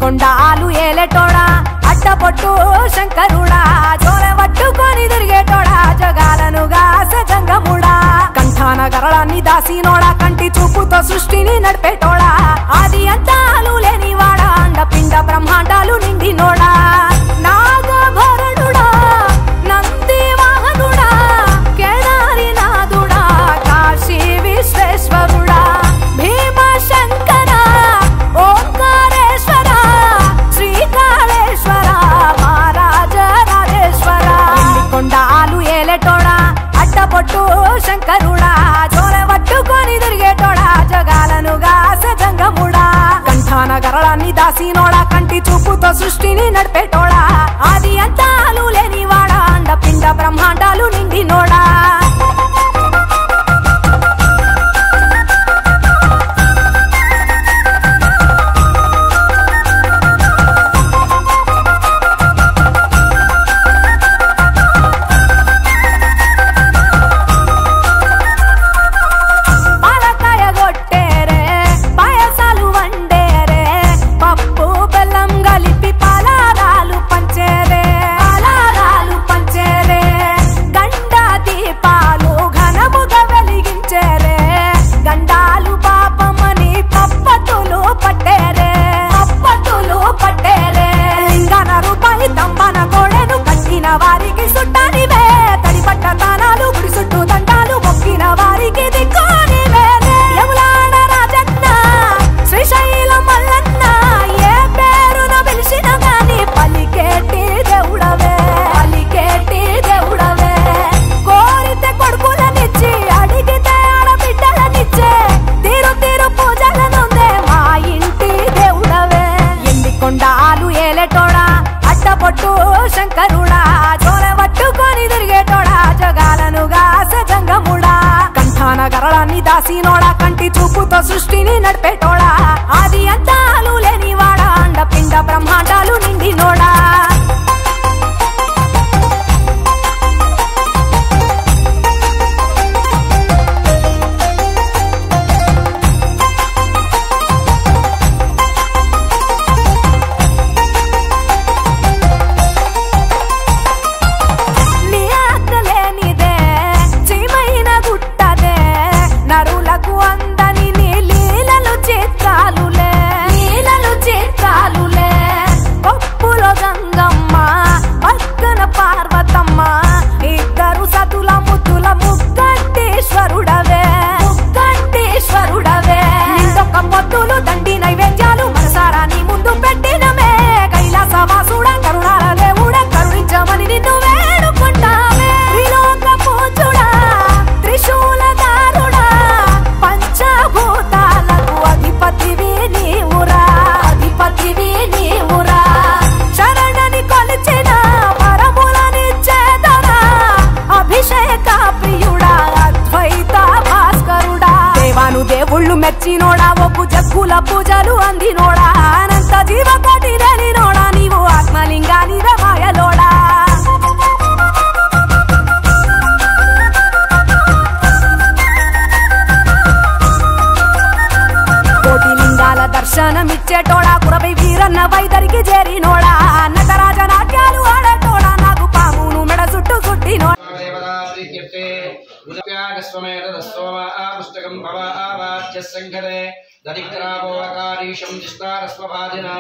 కొండాలు ఏలేటోడా అట్టపొట్టు శంకరుడా జోలె పట్టుకొని తిరిగేటోడా జగాలను గాసె జంగముడా కంఠాన గరళాన్ని దాసినోడా కంటి చూపుతో సృష్టిని నడిపేటోడా ఆది అంతాలు లేనివాడా అండపిండ బ్రహ్మాండాలు నిండినోడా నాగభరణుడా నంది వాహనుడా కేదారి నాథుడా కాశీ విశ్వేశ్వరుడా భీమ శంకర ఓంకారేశ్వర శ్రీకాళేశ్వర మహారాజ రాజేశ్వర కొండాలు ఏలేటోడా అట్టపొట్టు శంకరుడా జోలె పట్టుకొని తిరిగేటోడా జగాలను గాసె జంగముడా కంఠాన గరళాన్ని దాసినోడా కంటి చూపుతో సృష్టిని నడిపేటోడా ఆది అంతాలు లేనివాడా అండపిండ బ్రహ్మాండాలు నిండినోడా వారికి సుట్టానివే తడిపట్ట తానాలు గుడి చుట్టూ దండాలు మొక్కిన వారికి దిక్కునివే యములాడ రాజన్న శ్రీశైలం మల్లన్న ఏ పేరున పిలిచిన గాని పలికేటి దేవుడవే కోరితే కొడుకులనిచ్చి అడిగితే ఆడబిడ్డలనిచ్చే తీరు తీరు పూజలనుందే మా ఇంటి దేవుడవే ఎండి కొండాలు ఏలేటోడా అట్టపొట్టు శంకరుడా జోలె పట్టుకొని తిరిగేటోడా జగాలను గాసె జంగముడా కంఠాన గరళాన్ని దాసినోడా కంటి చూపుతో సృష్టిని నడిపేటోడా ఆది అంతాలు లేనివాడా అండపిండ బ్రహ్మాండాలు నిండినోడా దేవుళ్ళు మెచ్చినోడా ఒప్పు జగ్గుల పూజలు అందినోడా అనంత జీవకోటి రేలినోడా నీవు ఆత్మలింగానివే మాయలోడా కోటి లింగాల దర్శనమిచ్చేటోడా కురవై వీరన్న వైదరికి చేరినోడా నటరాజ నాట్యాలు ఆడేటోడా నాకు పామును మెడ చుట్టూ చుట్టినోడా पुस्तकं भवावाच्य संघरे दरिद्रावोकारीशं जिष्टारस्वभाजिना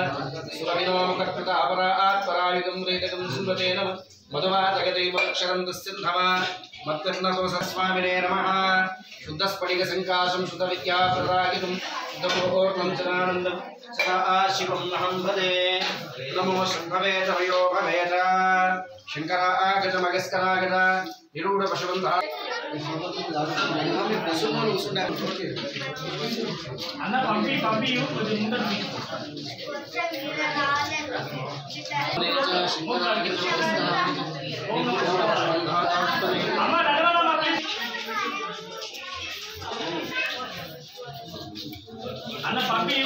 सुरविनोमुखकृतापरात्परायुधं रेतकं सुन्दतेन मधुवादगदैवक्षरं दुस्सिन्धवा मत्कर्णतोषस्वामिने नमः शुद्धस्फटिकसङ्काशं शुद्धविद्याप्रदायितं शुद्धपूर्णं जनानन्दं सदा शिवं अहं भजे नमो शम्भवे तवयो भवेत शङ्करागतमगस्करागत निरूढपशुबन्धः అన్న పంపి అన్న పంపి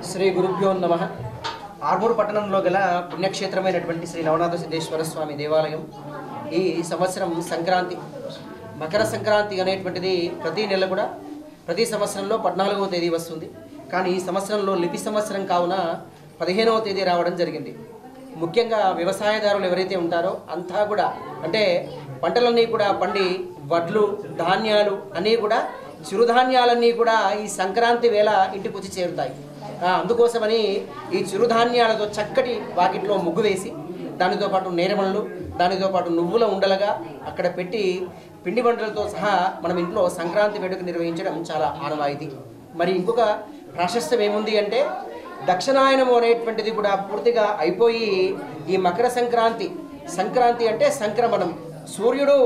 శ్రీ గురుభ్యో నమః. ఆర్మూరు పట్టణంలో గల పుణ్యక్షేత్రమైనటువంటి శ్రీ నవనాథ సిద్ధేశ్వర స్వామి దేవాలయం ఈ సంవత్సరం సంక్రాంతి, మకర సంక్రాంతి అనేటువంటిది ప్రతి నెల కూడా ప్రతి సంవత్సరంలో 14వ తేదీ వస్తుంది. కానీ ఈ సంవత్సరంలో లిపి సంవత్సరం కావున 15వ తేదీ రావడం జరిగింది. ముఖ్యంగా వ్యవసాయదారులు ఎవరైతే ఉంటారో అంతా కూడా అంటే పంటలన్నీ కూడా పండి వడ్లు ధాన్యాలు అన్నీ కూడా చిరుధాన్యాలన్నీ కూడా ఈ సంక్రాంతి వేళ ఇంటికి వచ్చి చేరుతాయి. అందుకోసమని ఈ చిరుధాన్యాలతో చక్కటి వాకిట్లో ముగ్గు వేసి దానితో పాటు నేరమణలు, దానితో పాటు నువ్వుల ఉండలుగా అక్కడ పెట్టి పిండి వంటలతో సహా మనం ఇంట్లో సంక్రాంతి వేడుక నిర్వహించడం చాలా ఆనవాయితీ. మరి ఇంకొక ప్రాశస్త్యం ఏముంది అంటే దక్షిణాయనము అనేటువంటిది కూడా పూర్తిగా అయిపోయి ఈ మకర సంక్రాంతి అంటే సంక్రమణం. సూర్యుడు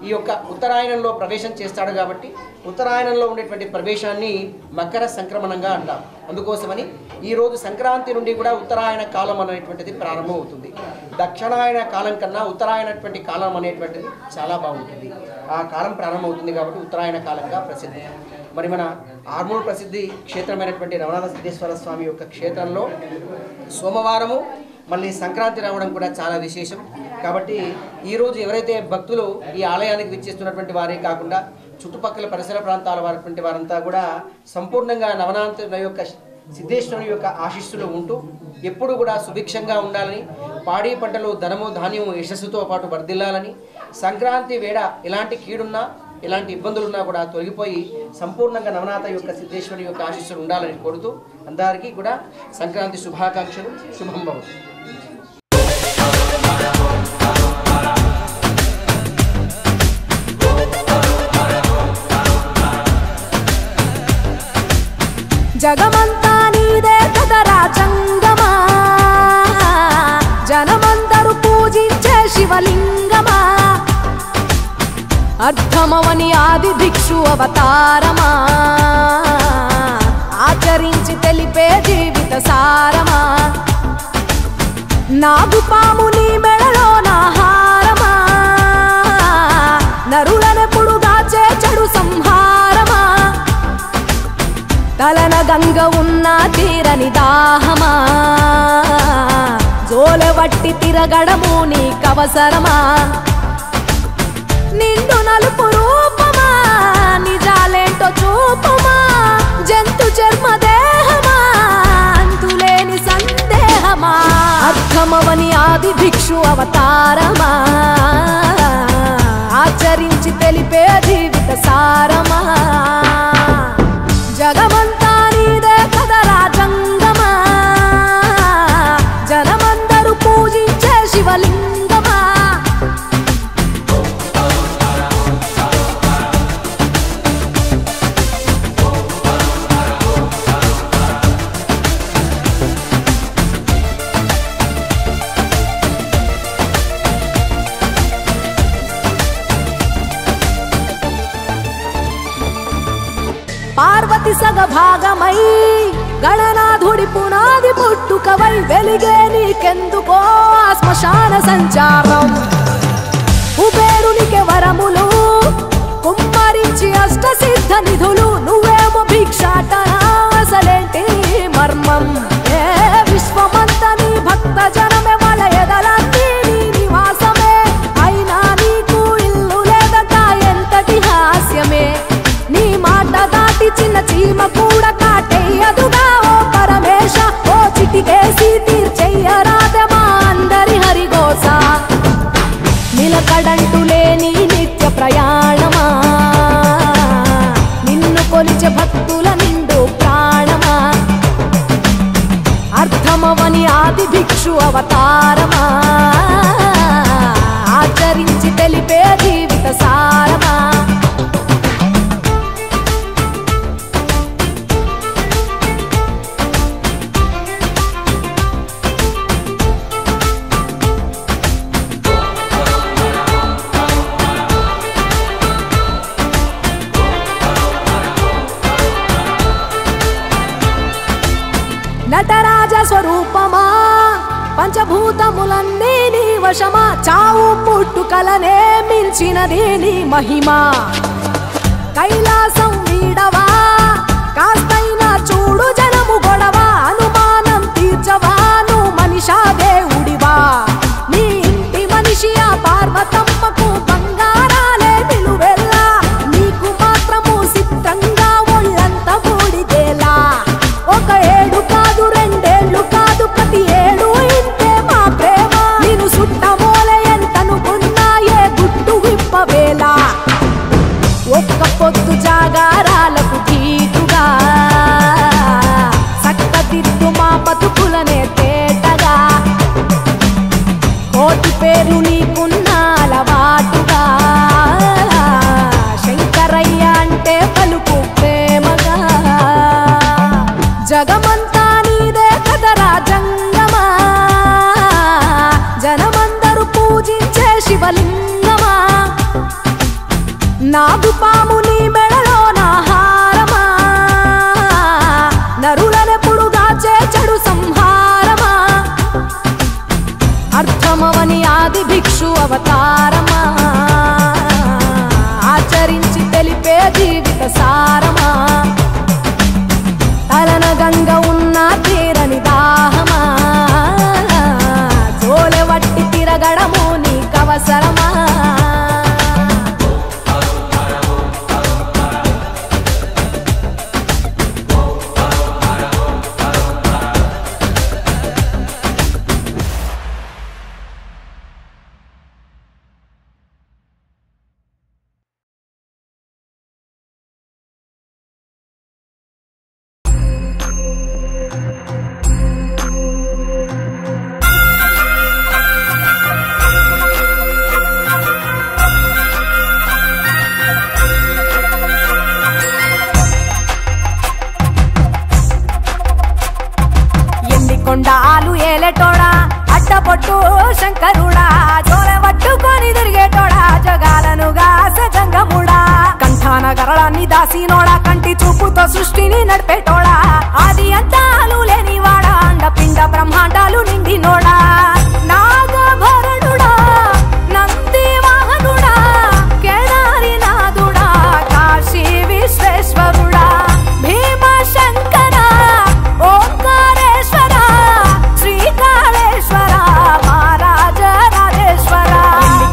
ఈ యొక్క ఉత్తరాయణంలో ప్రవేశం చేస్తాడు కాబట్టి ఉత్తరాయణంలో ఉండేటువంటి ప్రవేశాన్ని మకర సంక్రమణంగా అంటాం. అందుకోసమని ఈరోజు సంక్రాంతి నుండి కూడా ఉత్తరాయణ కాలం అనేటువంటిది ప్రారంభం అవుతుంది. దక్షిణాయన కాలం కన్నా ఉత్తరాయణటువంటి కాలం అనేటువంటిది చాలా బాగుంటుంది. ఆ కాలం ప్రారంభమవుతుంది కాబట్టి ఉత్తరాయణ కాలంగా ప్రసిద్ధి. మరి మన ఆర్మూరు ప్రసిద్ధి క్షేత్రమైనటువంటి నవనాథ సిద్ధేశ్వర స్వామి యొక్క క్షేత్రంలో సోమవారము మళ్ళీ సంక్రాంతి రావడం కూడా చాలా విశేషం. కాబట్టి ఈరోజు ఎవరైతే భక్తులు ఈ ఆలయానికి విచ్చేస్తున్నటువంటి వారే కాకుండా చుట్టుపక్కల పరిసర ప్రాంతాల వారి వారంతా కూడా సంపూర్ణంగా నవనాథుల యొక్క సిద్ధేశ్వరుని యొక్క ఆశీస్సులు ఉంటూ ఎప్పుడు కూడా సుభిక్షంగా ఉండాలని, పాడి పంటలు ధనము ధాన్యము యశస్సుతో పాటు వర్ధిల్లాలని, సంక్రాంతి వేళ ఎలాంటి కీడున్నా ఎలాంటి ఇబ్బందులున్నా కూడా తొలగిపోయి సంపూర్ణంగా నవనాథ యొక్క సిద్ధేశ్వరుని యొక్క ఆశీస్సులు ఉండాలని కోరుతూ అందరికీ కూడా సంక్రాంతి శుభాకాంక్షలు. శుభం భవతు. జగమంతా నీదే కదరా జంగమా, జనమందరూ పూజించే శివలింగమా, అర్థమవని ఆది భిక్షు అవతారమా, ఆచరించి తెలిపే జీవిత సారమా, నాగుపాము నీ మెడలో నా హారమా, నరులనెప్పుడు దాచే చెడు సంహారమా, తలన గంగ ఉన్న తీరని దాహమా, జోలెవట్టి తిరగడము నీకవసరమా, నిండు నలుపు రూపమా, నిజాలేంటో చూపమా, జంతు చర్మ దేహమా, అంతులేని సందేహమా, అర్థమవని ఆది భిక్షు అవతారమా, ఆచరించి తెలిపే జీవిత సారమా, జగమంతా నీదే కదరా జంగమా, జనమందరూ పూజించే శివలింగమా. పార్వతి సగభాగమై గణనాథుడి పునాది పుట్టుకవై వెలిగే నీకెందుకో శ్మశాన సంచారం, కుబేరునికి వరములు కుమ్మరించి అష్టసిద్ధ నిధులు, నువ్వేమో భిక్షాటన అసలేంటి మర్మం, ఏ విశ్వమంత నీ భక్త జనమే వాళ్ళ ఎదలంతి నీ నివాసమే, అయినా నీకు ఇల్లు లేదట ఎంతటి హాస్యమే, నీ మాట దాటి చిన్న చీమ కూడా కాటేయదుగా ఓ పరమేశ, ఓ చిటికేసి తీర్చెయ్యరాదమా అందరి హరిగోస, నిలకడంటూ లేని నిత్య ప్రయాణమా, నిన్ను కొలిచే భక్తుల నిండు ప్రాణమా, లోకములన్నీ నీ వశమా చావు పుట్టుకలనే మించినది నీ మహిమా కైలాసం వీడవా కాస్తైనా చూడు జనము గొడవ అనుమానం తీర్చవా నువ్వు మనిషా దేవుడివా నీ ఇంటి మనిషి ఆ పార్వతమ్మకు బంగారాలే విలువెల్లా నీకు మాత్రము సిద్ధంగా ఒళ్ళంత బూడిదేలా ఒక ఏడు కాదు రెండేళ్లు కాదు ప్రతి ఏడు ఇంతే మా ప్రేమ నేను సుట్టమోలే ఎంతనుకున్నా ఏ గుట్టు విప్పవేలా ఒక్క పొద్దు జాగారాలకు తీటుగా సక్కదిద్దు మా బతుకులనే తేటగా కోటి పేరు నీకున్న అలవాటుగా శంకరయ్య అంటే పలుకు ప్రేమగా జగమంతా నీదే కదరా జంగమా జనమందరూ పూజించే శివలింగమా నాగుపాము నీ మెడలో నా హారమా నరులనెప్పుడు దాచే చెడు సంహారమా అర్థమవని ఆది భిక్షు అవతారమా ఆచరించి తెలిపే జీవిత సారమా తలన గంగ ఉన్న తీరని దాహమా జోలె వట్టి తిరగడము నీకవసరమా కొండాలు ఏలేటోడా అడ్డపొట్టు శంకరుడా జోలె పట్టుకొని తిరిగేటోడా జగాలను గాసె జంగముడా కంఠాన గరళాన్ని దాసినోడా కంటి చూపుతో సృష్టిని నడిపేటోడా ఆది అంతాలు లేనివాడా అండపిండ బ్రహ్మాండాలు నిండినోడా నాగభరణుడా నంది వాహనుడా కేదారి నాథుడా కాశీ విశ్వేశ్వరుడా భీమ శంకర ఓంకారేశ్వర శ్రీకాళేశ్వర మహారాజ రాజేశ్వర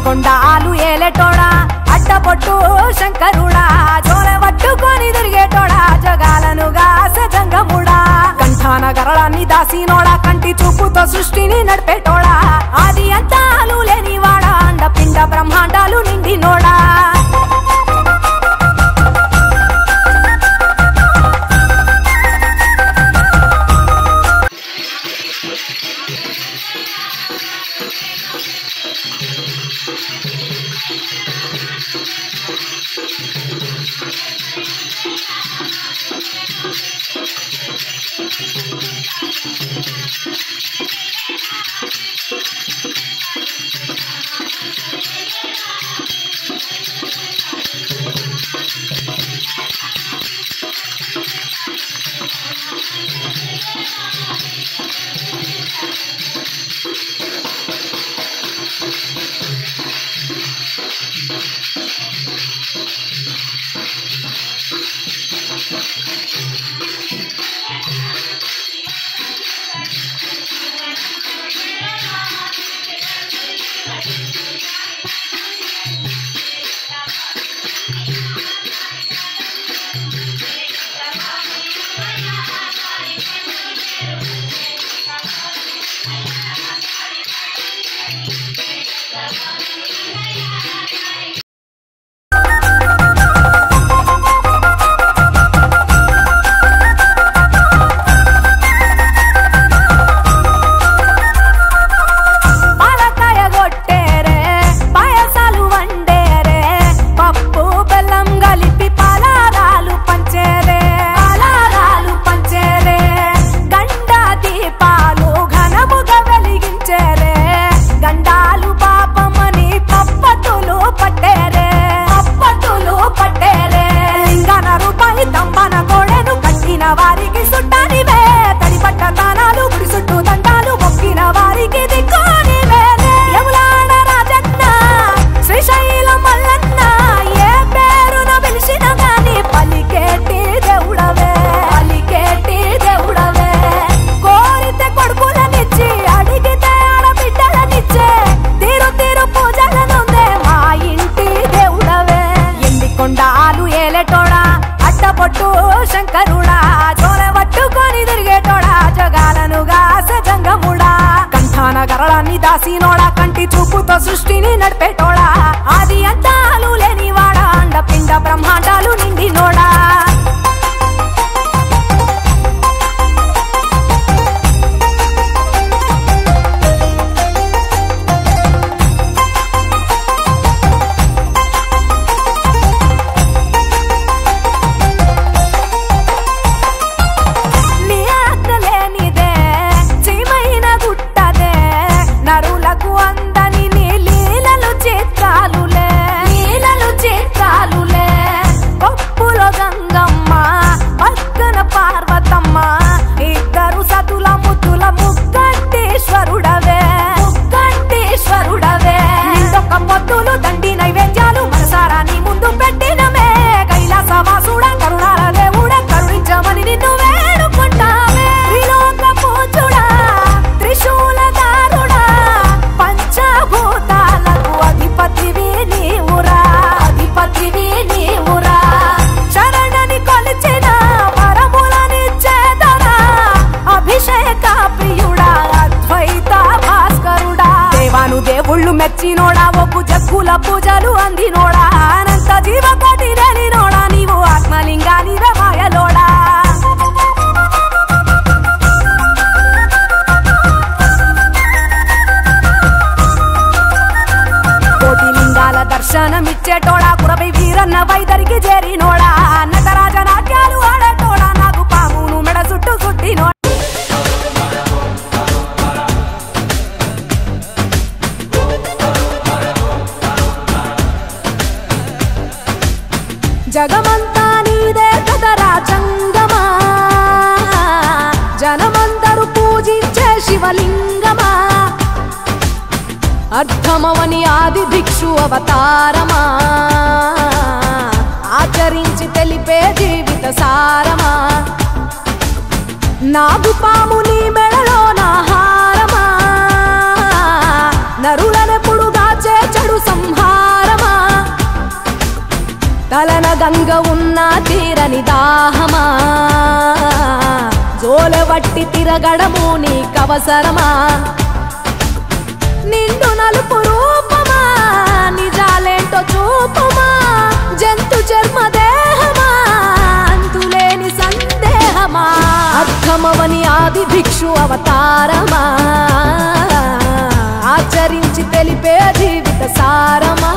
కొండాలు ఏలేటోడా అడ్డపొట్టు శంకరుడా జోలె పట్టుకొని తిరిగేటోడా జగాలను గాసె జంగముడా కంఠాన గరళాన్ని దాసినోడా కంటి చూపుతో సృష్టిని నడిపేటోడా ఆది అంతాలు లేనివాడా అండపిండ బ్రహ్మాండాలు నిండినోడా కంటి చూపుతో సృష్టిని నడిపేటోడా ఆది అంతాలు లేనివాడా అండపిండ బ్రహ్మాండాలు నిండినోడా మెచ్చినోడా ఒప్పు జగ్గుల పూజలు అందినోడా అనంత జీవకోటి రేలినోడా నీవు ఆత్మలింగాని మాయలోడా కోటి లింగాల దర్శనమిచ్చేటోడా కురవై వీరన్న వైదరికి చేరినోడా నటరాజ నాట్యాలు ఆడేటోడా నాకు పామును మెడ చుట్టూ సుట్టినోడా జగమంతా నీదే కదరా జంగమా జనమందరూ పూజించే శివలింగమా అర్థమవని ఆది భిక్షు అవతారమా ఆచరించి తెలిపే జీవిత సారమా నాగుపాము నీ మెడలో నా హారమా నరులనెప్పుడు గాచే చెడు సంహారమా తలన గంగ ఉన్న తీరని దాహమా జోలవట్టి తిరగడము నీకవసరమా నిండు నలుపు రూపమా నిజాలేంటో చూపుమా జంతు చర్మ దేహమా అంతులేని సందేహమా అర్థమవని ఆది భిక్షు అవతారమా ఆచరించి తెలిపే జీవిత సారమా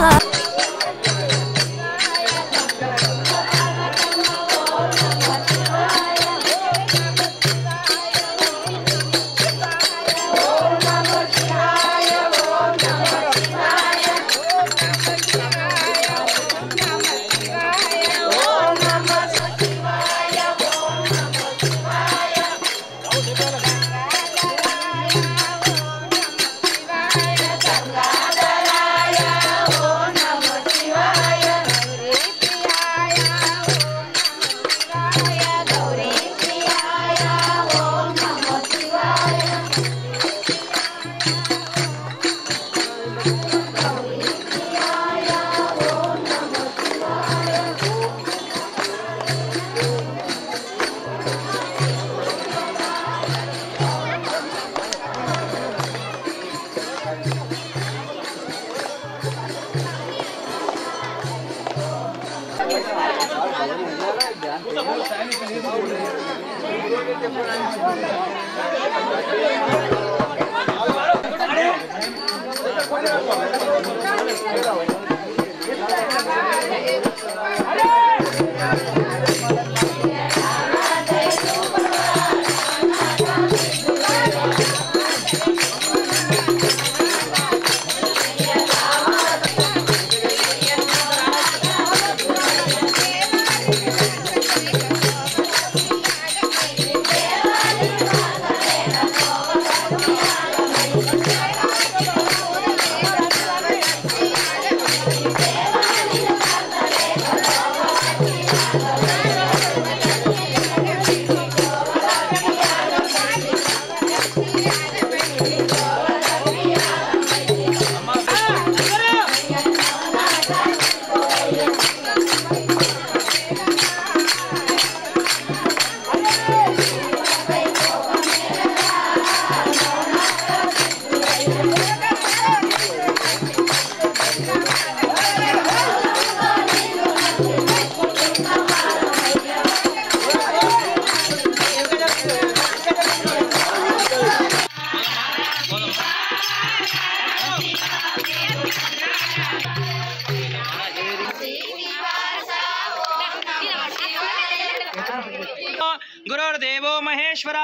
गुरुर्देवो महेश्वर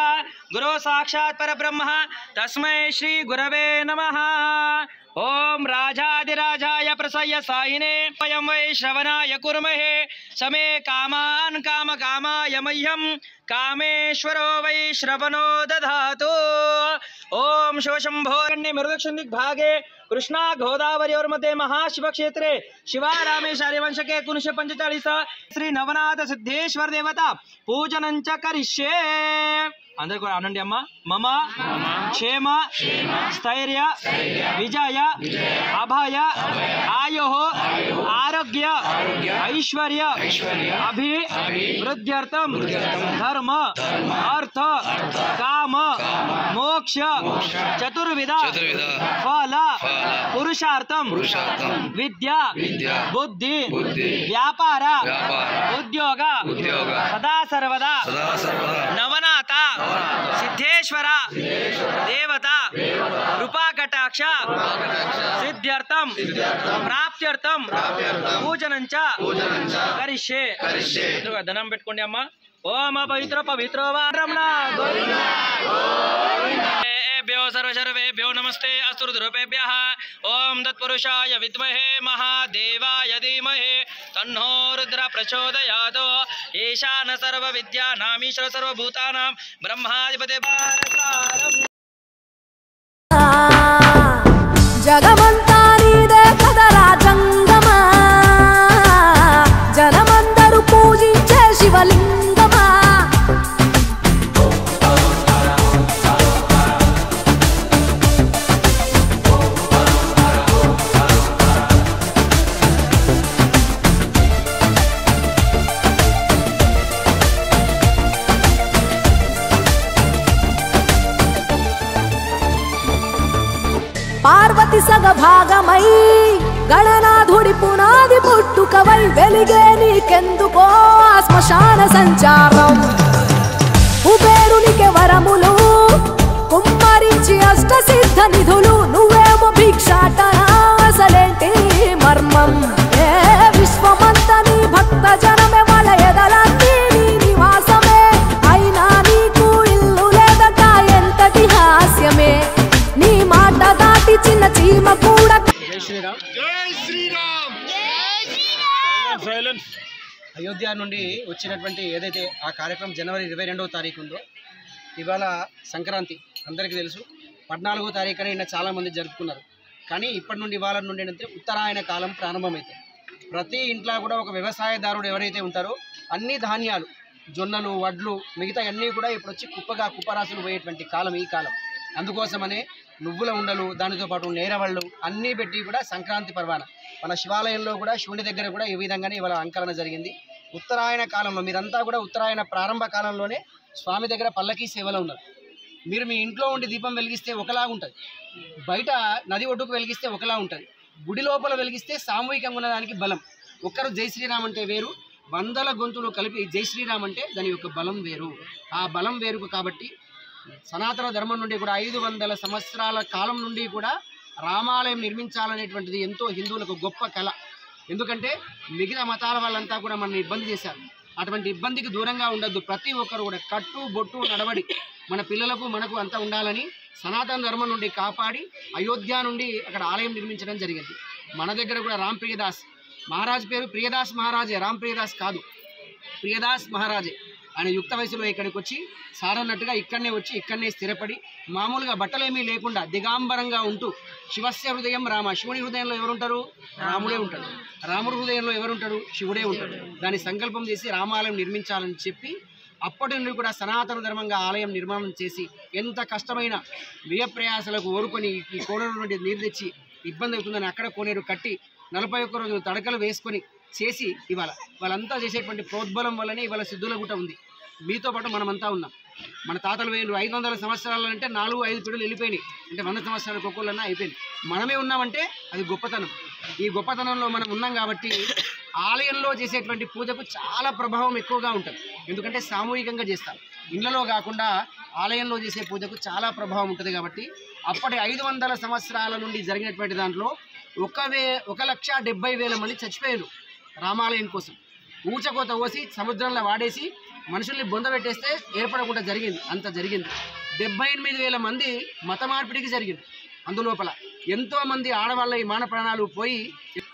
गुरु साक्षात् परब्रह्म तस्मै श्री गुरवे नमः। ओम राजाधिराजाय प्रसह्य साहिने वयं वै श्रवणाय कुर्महे समे कामान् कामकामाय मह्यं कामेश्वरो वै श्रवणो दधातु। ओम शिवशंभो मरुदक्षिणदिग्भागे कृष्णा गोदावरी महाशिव क्षेत्रे शिवारामेशार्य वंश के 1945 श्री नवनाथ सिद्धेश्वर देवता पूजनं च करिष्ये। अंदर को आनंदी अम्मा मम क्षेम स्थैर्य विजय अभय आयो आरोग्य ऐश्वर्य अभिवृद्ध्यर्थम धर्म अर्थ काम मोक्ष चतुर्विध फल पुरुषार्थम विद्या बुद्धि व्यापार उद्योग सदा सर्वदा नवनाथ सिद्धेश्वर देवता कृपा कटाक्ष सिद्ध्यर्थम प्राप्त्यर्थम पूजनं च करिष्ये। ధనం పెట్టుకోండి అమ్మ। ఓం పవిత్ర పవిత్ర రమణ भ्यो सर्वेभ्यो नमस्ते अस्तु रुद्ररूपेभ्यः। ओम तत्पुरुषाय विद्महे महादेवाय धीमहि तन्नो रुद्र प्रचोदयात्। ईशान सर्वविद्यानामीश्वर सर्वभूतानां ब्रह्माधिपते జగమంతా నీదే కదరా జంగమా జనమందరూ పూజించే శివలింగమా పార్వతి సగభాగమై గణనాథుడి పునాది పుట్టుకవై వెలిగే నీకెందుకో శ్మశాన సంచారం కుబేరునికి వరములు కుమ్మరించి అష్ట సిద్ధ నిధులు నువ్వేమో భిక్షాటన అసలేంటి మర్మం ఏ విశ్వమంత నీ భక్త జనమే వాళ్ళ ఎదలంతి నీ నివాసమే అయినా నీకు ఇల్లు లేదట ఎంతటి హాస్యమే నీ మాట దాటి చిన్న చీమ కూడా। జై శ్రీరామ్ జై శ్రీరామ్ సైలెన్స్। అయోధ్య నుండి వచ్చినటువంటి ఏదైతే ఆ కార్యక్రమం జనవరి 22వ తారీఖు ఉందో ఇవాళ సంక్రాంతి అందరికీ తెలుసు। 14వ తారీఖున నిన్న చాలామంది జరుపుకున్నారు। కానీ ఇప్పటి నుండి ఇవాళ నుండి అంటే ఉత్తరాయణ కాలం ప్రారంభమైతే ప్రతి ఇంట్లో కూడా ఒక వ్యవసాయదారుడు ఎవరైతే ఉంటారో అన్ని ధాన్యాలు జొన్నలు వడ్లు మిగతా అన్నీ కూడా ఇప్పుడు వచ్చి కుప్పరాసులు పోయేటువంటి కాలం ఈ కాలం। అందుకోసమనే నువ్వుల ఉండలు దానితో పాటు నేరవళ్ళు అన్నీ పెట్టి కూడా సంక్రాంతి పర్వాన మన శివాలయంలో కూడా శివుని దగ్గర కూడా ఈ విధంగానే ఇవాళ అలంకరణ జరిగింది। ఉత్తరాయణ కాలంలో మీరంతా కూడా ఉత్తరాయణ ప్రారంభ కాలంలోనే స్వామి దగ్గర పల్లకీ సేవలో ఉన్నారు। మీరు మీ ఇంట్లో ఉండి దీపం వెలిగిస్తే ఒకలాగా ఉంటుంది, బయట నది ఒడ్డుకు వెలిగిస్తే ఒకలా ఉంటుంది, గుడి లోపల వెలిగిస్తే సామూహికంగా ఉన్నదానికి బలం। ఒక్కరు జై శ్రీరామ్ అంటే వేరు, వందల గొంతులు కలిపి జై శ్రీరామ్ అంటే దాని యొక్క బలం వేరు। ఆ బలం వేరు కాబట్టి సనాతన ధర్మం నుండి కూడా 500 సంవత్సరాల కాలం నుండి కూడా రామాలయం నిర్మించాలనేటువంటిది ఎంతో హిందువులకు గొప్ప కళ। ఎందుకంటే మిగతా మతాల వాళ్ళంతా కూడా మనల్ని ఇబ్బంది చేశారు, అటువంటి ఇబ్బందికి దూరంగా ఉండొద్దు, ప్రతి ఒక్కరు కూడా కట్టు బొట్టు నడవడి మన పిల్లలకు మనకు అంతా ఉండాలని సనాతన ధర్మం నుండి కాపాడి అయోధ్య నుండి అక్కడ ఆలయం నిర్మించడం జరిగింది। మన దగ్గర కూడా రామ్ ప్రియదాస్ మహారాజ్ పేరు ప్రియదాస్ మహారాజే, రామ్ ప్రియదాస్ కాదు, ప్రియదాస్ మహారాజే। ఆయన యుక్త వయసులో ఇక్కడికి వచ్చి సారన్నట్టుగా ఇక్కడనే వచ్చి ఇక్కడనే స్థిరపడి మామూలుగా బట్టలేమీ లేకుండా దిగాంబరంగా ఉంటూ శివస్య హృదయం రామ, శివుని హృదయంలో ఎవరుంటారు? రాముడే ఉంటాడు, రాముడి హృదయంలో ఎవరుంటాడు? శివుడే ఉంటాడు। దాని సంకల్పం చేసి రామాలయం నిర్మించాలని చెప్పి అప్పటి నుండి కూడా సనాతన ధర్మంగా ఆలయం నిర్మాణం చేసి ఎంత కష్టమైన వ్యయప్రయాసాలకు ఓరుకొని ఈ కోనేరు నుండి నీరు తెచ్చి ఇబ్బంది అవుతుందని అక్కడ కోనేరు కట్టి 41 రోజులు తడకలు వేసుకొని చేసి ఇవాళ వాళ్ళంతా చేసేటువంటి ప్రోద్బలం వల్లనే ఇవాళ సిద్ధుల గుట్ట ఉంది। మీతో పాటు మనమంతా ఉన్నాం। మన తాతలు 500 సంవత్సరాలు అంటే 4-5 పీడులు వెళ్ళిపోయినాయి, అంటే 100 సంవత్సరాల కొక్కులన్నా అయిపోయింది। మనమే ఉన్నామంటే అది గొప్పతనం। ఈ గొప్పతనంలో మనం ఉన్నాం కాబట్టి ఆలయంలో చేసేటువంటి పూజకు చాలా ప్రభావం ఎక్కువగా ఉంటుంది, ఎందుకంటే సామూహికంగా చేస్తాం। ఇళ్లలో కాకుండా ఆలయంలో చేసే పూజకు చాలా ప్రభావం ఉంటుంది కాబట్టి అప్పటి 500 సంవత్సరాల నుండి జరిగినటువంటి దాంట్లో 1,70,000 మంది చచ్చిపోయారు రామాలయం కోసం. ఊచకోత పోసి సముద్రంలో వాడేసి మనుషుల్ని బొందబెట్టేస్తే ఏర్పడకుండా జరిగింది. అంత జరిగింది. 78,000 మంది మత మార్పిడికి జరిగింది. అందులోపల ఎంతోమంది ఆడవాళ్ళ ఈ మాన ప్రాణాలు పోయి,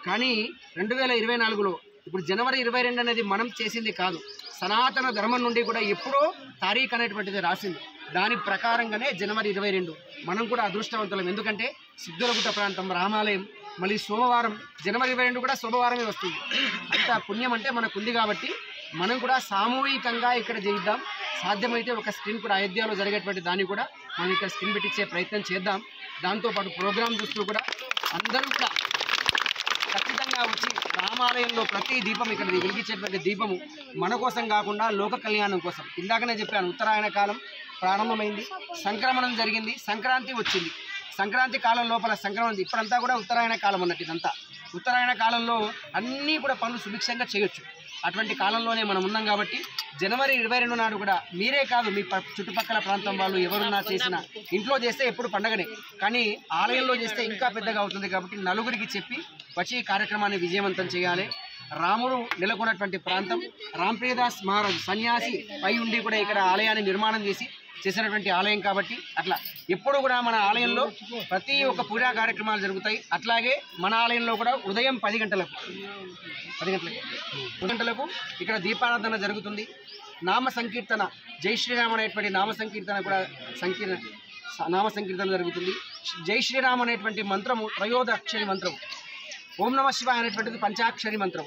కానీ 2024లో ఇప్పుడు జనవరి 22 అనేది మనం చేసింది కాదు, సనాతన ధర్మం నుండి కూడా ఎప్పుడో తారీఖు అనేటువంటిది రాసింది. దాని ప్రకారంగానే జనవరి 22 మనం కూడా అదృష్టవంతులం. ఎందుకంటే సిద్ధులగుట్ట ప్రాంతం రామాలయం మళ్ళీ సోమవారం, జనవరి 22 కూడా సోమవారమే వస్తుంది. అంత పుణ్యం అంటే మనకు ఉంది కాబట్టి మనం కూడా సామూహికంగా ఇక్కడ చేద్దాం. సాధ్యమైతే ఒక స్క్రీన్ కూడా అయోధ్యలో జరిగేటువంటి దాన్ని కూడా మనం ఇక్కడ స్క్రీన్ పెట్టించే ప్రయత్నం చేద్దాం. దాంతోపాటు ప్రోగ్రాం చూస్తూ కూడా అందరూ కూడా ఖచ్చితంగా వచ్చి రామాలయంలో ప్రతి దీపం, ఇక్కడ వెలిగించేటువంటి దీపము మన కోసం కాకుండా లోక కళ్యాణం కోసం. ఇందాకనే చెప్పాను, ఉత్తరాయణ కాలం ప్రారంభమైంది, సంక్రమణం జరిగింది, సంక్రాంతి వచ్చింది. సంక్రాంతి కాలం లోపల సంక్రమణం, ఇప్పుడంతా కూడా ఉత్తరాయణ కాలం అన్నట్టు. ఇదంతా ఉత్తరాయణ కాలంలో అన్నీ కూడా పనులు సుభిక్షంగా చేయొచ్చు. అటువంటి కాలంలోనే మనం ఉన్నాం కాబట్టి జనవరి 22 నాడు కూడా మీరే కాదు, మీ చుట్టుపక్కల ప్రాంతం వాళ్ళు ఎవరున్నా చేసినా, ఇంట్లో చేస్తే ఎప్పుడు పండగనే, కానీ ఆలయంలో చేస్తే ఇంకా పెద్దగా అవుతుంది. కాబట్టి నలుగురికి చెప్పి వచ్చి ఈ కార్యక్రమాన్ని విజయవంతం చేయాలి. రాముడు నెలకొన్నటువంటి ప్రాంతం, రాంప్రియదాస్ మహారాజు సన్యాసి పై ఉండి కూడా ఇక్కడ ఆలయాన్ని నిర్మాణం చేసినటువంటి ఆలయం కాబట్టి అట్లా ఎప్పుడు కూడా మన ఆలయంలో ప్రతి ఒక్క పూజా కార్యక్రమాలు జరుగుతాయి. అట్లాగే మన ఆలయంలో కూడా ఉదయం 10 గంటలకు ఇక్కడ దీపారాధన జరుగుతుంది. నామ సంకీర్తన, జై శ్రీరామ్ అనేటువంటి నామ సంకీర్తన జరుగుతుంది. జై శ్రీరామ్ అనేటువంటి మంత్రము త్రయోదక్షరి మంత్రం, ఓం నమ శివాయ అనేటువంటిది పంచాక్షరి మంత్రం.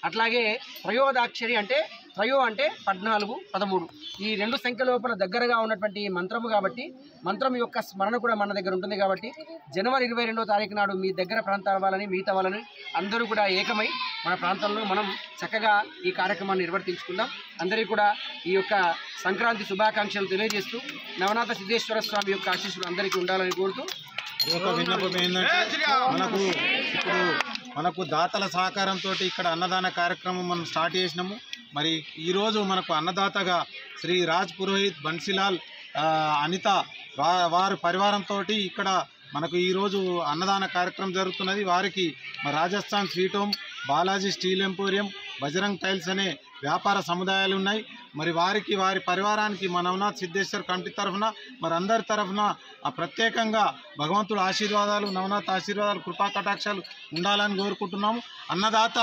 అట్లాగే త్రయోదాక్షరి అంటే త్రయో అంటే 14, 13 ఈ 2 సంఖ్య లోపల దగ్గరగా ఉన్నటువంటి మంత్రము కాబట్టి మంత్రం యొక్క స్మరణ కూడా మన దగ్గర ఉంటుంది. కాబట్టి జనవరి 22వ తారీఖు నాడు మీ దగ్గర ప్రాంతాల వాళ్ళని, మిగతా వాళ్ళని అందరూ కూడా ఏకమై మన ప్రాంతంలో మనం చక్కగా ఈ కార్యక్రమాన్ని నిర్వర్తించుకుందాం. అందరికీ కూడా ఈ యొక్క సంక్రాంతి శుభాకాంక్షలు తెలియజేస్తూ నవనాథ సిద్ధేశ్వర స్వామి యొక్క ఆశీస్సులు అందరికీ ఉండాలని కోరుతూ, ఒక విన్నపం ఏంటంటే మనకు దాతల సహకారంతో ఇక్కడ అన్నదాన కార్యక్రమం మనం స్టార్ట్ చేసినాము. మరి ఈరోజు మనకు అన్నదాతగా శ్రీ రాజ్ పురోహిత్ బన్సీలాల్ అనిత వారి పరివారంతో ఇక్కడ మనకు ఈరోజు అన్నదాన కార్యక్రమం జరుగుతున్నది. వారికి Rajasthan sweet home, Balaji steel emporium, Bajrang tiles అనే వ్యాపార సముదాయాలు ఉన్నాయి. మరి వారికి, వారి పరివారానికి మా నవనాథ్ సిద్ధేశ్వర్ కమిటీ తరఫున, మరి అందరి తరఫున ప్రత్యేకంగా భగవంతుడు ఆశీర్వాదాలు, నవనాథ్ ఆశీర్వాదాలు, కృపా కటాక్షాలు ఉండాలని కోరుకుంటున్నాము. అన్నదాత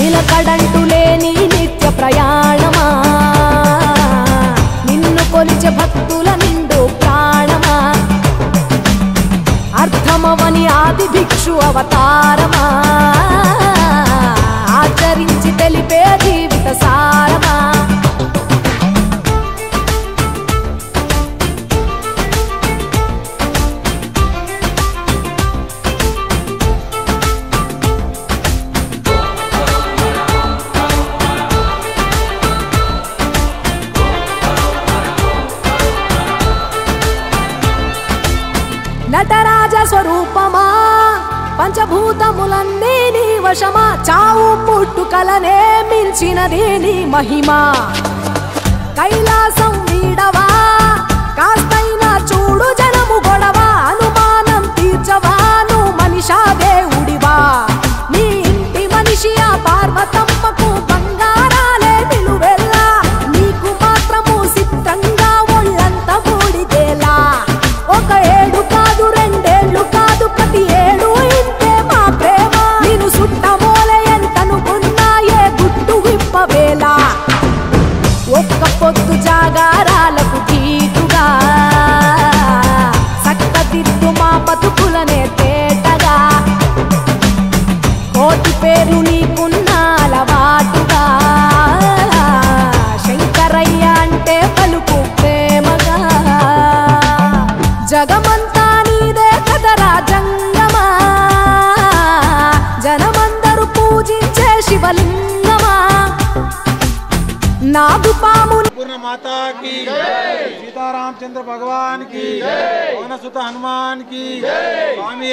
నిలకడంటు లేని నిత్య ప్రయాణమా, నిన్ను కొలిచే భక్తుల నిండు ప్రాణమా, అర్థమవని ఆది భిక్షు అవతారమా, ఆచరించి తెలిపే జీవిత సారమా. నటరాజ స్వరూపమా, పంచభూతములన్నీ నీ వశమా, చావు పుట్టుకలనే మించినది నీ మహిమా. కైలాసం వీడవా, కాస్తైనా చూడు జనము గొడవ, అనుమానం తీర్చవా, నువ్వు మనిషా దేవుడివా. నీ ఇంటి మనిషి ఆ పార్వతమ్మకు బంగారాలే నిలువెల్లా, నీకు మాత్రము జగమంతా నీదే కదరా జంగమా జనమందరూ పూజించే శివలింగమా నాగుపాము पूर्ण माता की सीतारामचंद्र भगवान की पवन सुत हनुमान की स्वामी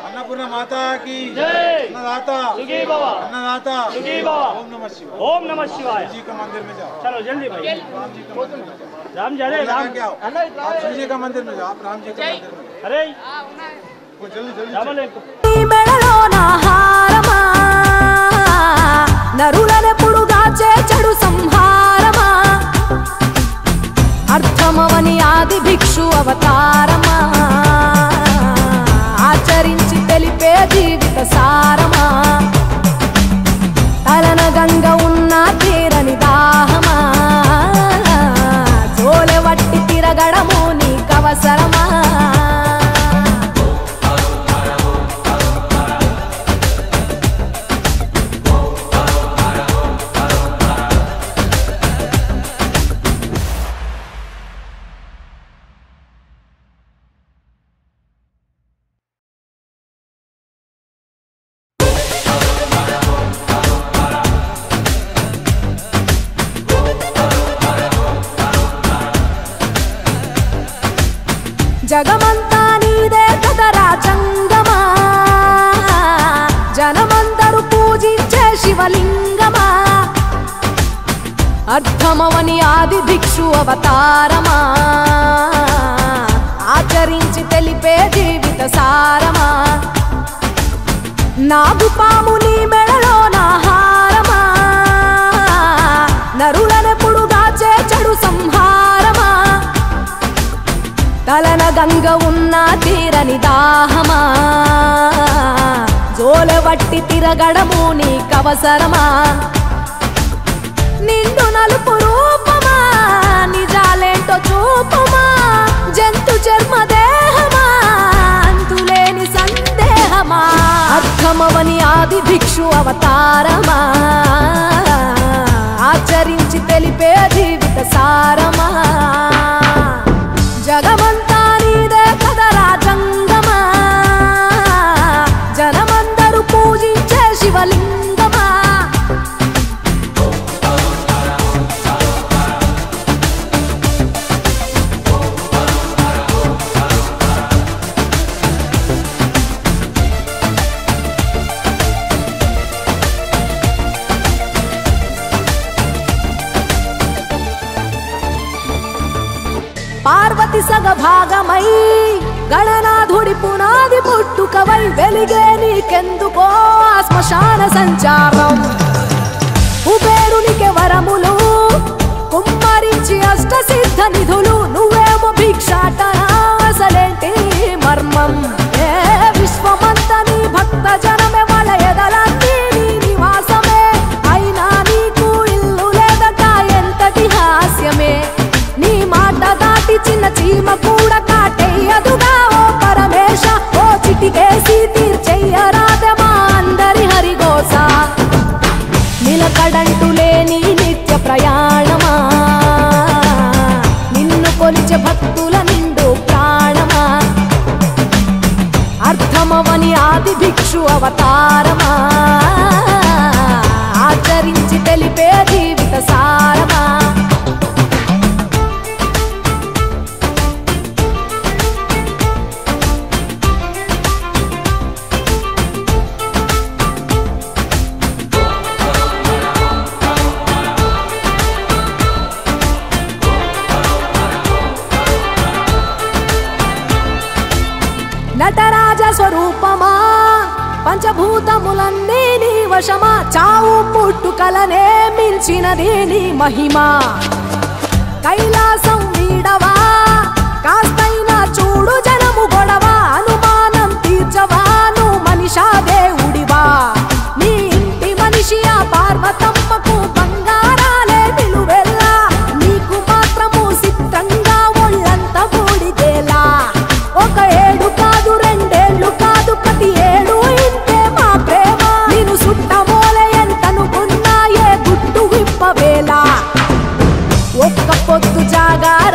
अन्नपूर्ण माता की अन्नदाता अन्नदाता ओम नमः शिवाय ओम नमः शिवाय जी का मंदिर में जाओ चलो जल्दी भाई राम जा रहे राम क्या आप शिव जी का मंदिर में जाओ आप राम जी का मंदिर में अरे जल्दी నరులనెప్పుడుగాచే చెడు సంహారమా అర్థమవని ఆది భిక్షు అవతారమా ఆచరించి తెలిపే జీవిత సారమా తలన గంగ ఉన్న తీరని దాహమా జోలె వట్టి తిరగడము నీకవసరమా జగమంతా నీదే కదరా జంగమా జనమందరూ పూజించే శివలింగమా అర్థమవని ఆది భిక్షు అవతారమా ఆచరించి తెలిపే జీవిత సారమా నాగుపాము నీ మెడలో నాహారమా నరులనెప్పుడుగాచే చెడు సంహారమా తలన గంగ ఉన్న తీరని దాహమా జోలె వట్టి తిరగడము నీకవసరమా నిండు నలుపు రూపమా నిజాలేంటో చూపుమా జంతు చర్మ దేహమా అంతులేని సందేహమా అర్థమవని ఆది భిక్షు అవతారమా ఆచరించి తెలిపే జీవిత సారమా జగమంతా నీదే కదరా జంగమా జనమందరూ పూజించే శివలింగమా పార్వతి సగభాగమై గణనాథుడి పునాది పుట్టుకవై వెలిగే నీకెందుకో శ్మశాన సంచారం కుబేరునికి వరములు కుమ్మరించి అష్ట సిద్ధ నిధులు నువ్వేమో భిక్షాటన అసలేంటి మర్మం ఏ విశ్వమంతా నీ భక్త జనమే వాళ్ళ ఎదలన్నీ నీ నివాసమే అయినా నీకు ఇల్లు లేదట ఎంతటి హాస్యమే నీ మాట దాటి చిన్న చీమ కూడా కాటేయదుగా ఓ పరమేశ ఓ చిటికేసి తీర్చెయ్యరాదమా అందరి హరిగోస నిలకడంటూ లేని నిత్య ప్రయాణమా నిన్ను కొలిచే భక్తుల నిండు ప్రాణమా అర్థమవని ఆది భిక్షు అవతారమా ఆచరించి తెలిపే జీవిత సారమా నటరాజ స్వరూపమా పంచభూతములన్నీ నీ వశమా చావు పుట్టుకలనే మించినది నీ మహిమా కైలాసం వీడవా కాస్తైనా చూడు జనము గొడవ అనుమానం తీర్చవా నువ్వు మనిషా దేవుడివా నీ ఇంటి మనిషి ఆ పార్వతమ్మకు బంగారాలే నిలువెల్లా నీకు మాత్రము సిద్ధంగా ఒళ్ళంత బూడిదేలా ఒక ఏడు కాదు రెండేళ్లు కాదు ప్రతి ఏడు ఇంతే మా ప్రేమ నేను సుట్టమోలే ఎంతనుకున్నా ఏ గుట్టు విప్పవేలా ఒక్క పొద్దు జాగార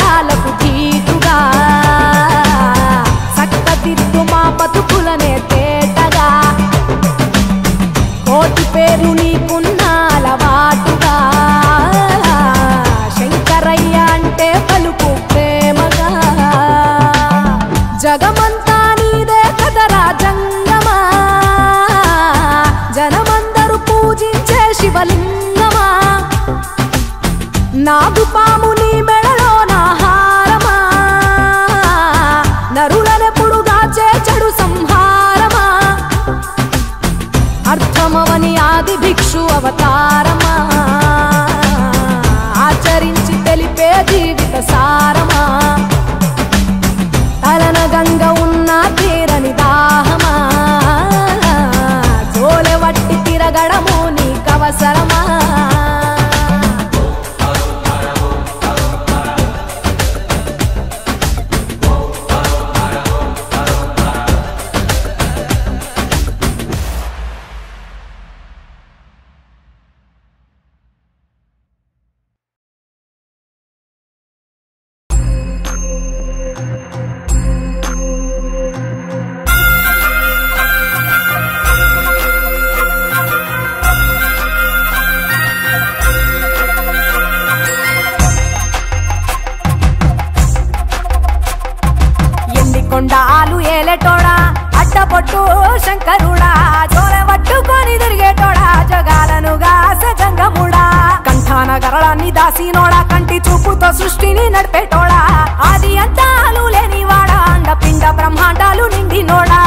ఏలేటోడా అట్టపొట్టు శంకరుడా జోలె పట్టుకొని తిరిగేటోడా జగాలను గాసె జంగముడా కంఠాన గరళాన్ని దాసినోడా కంటి చూపుతో సృష్టిని నడిపేటోడా ఆది అంతాలు లేనివాడా అండ పిండ బ్రహ్మాండాలు నిండినోడా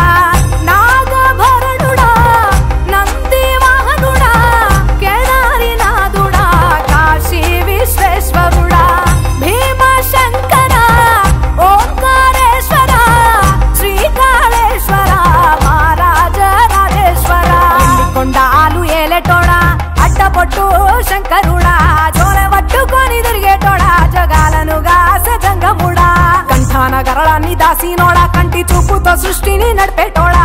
నాగభరణుడా నంది వాహనుడా కేదారి నాథుడా కాశీ విశ్వేశ్వరుడా భీమ శంకర ఓంకారేశ్వర శ్రీకాళేశ్వర మహారాజ రాజేశ్వర కొండాలు ఏలేటోడా అడ్డపొట్టు శంకరుడా జోలె పట్టుకొని తిరిగేటోడా జగాలను గాసె జంగముడా కంఠాన గరళాన్ని దాసినోడా కంటి చూపుతో సృష్టిని నడిపేటోడా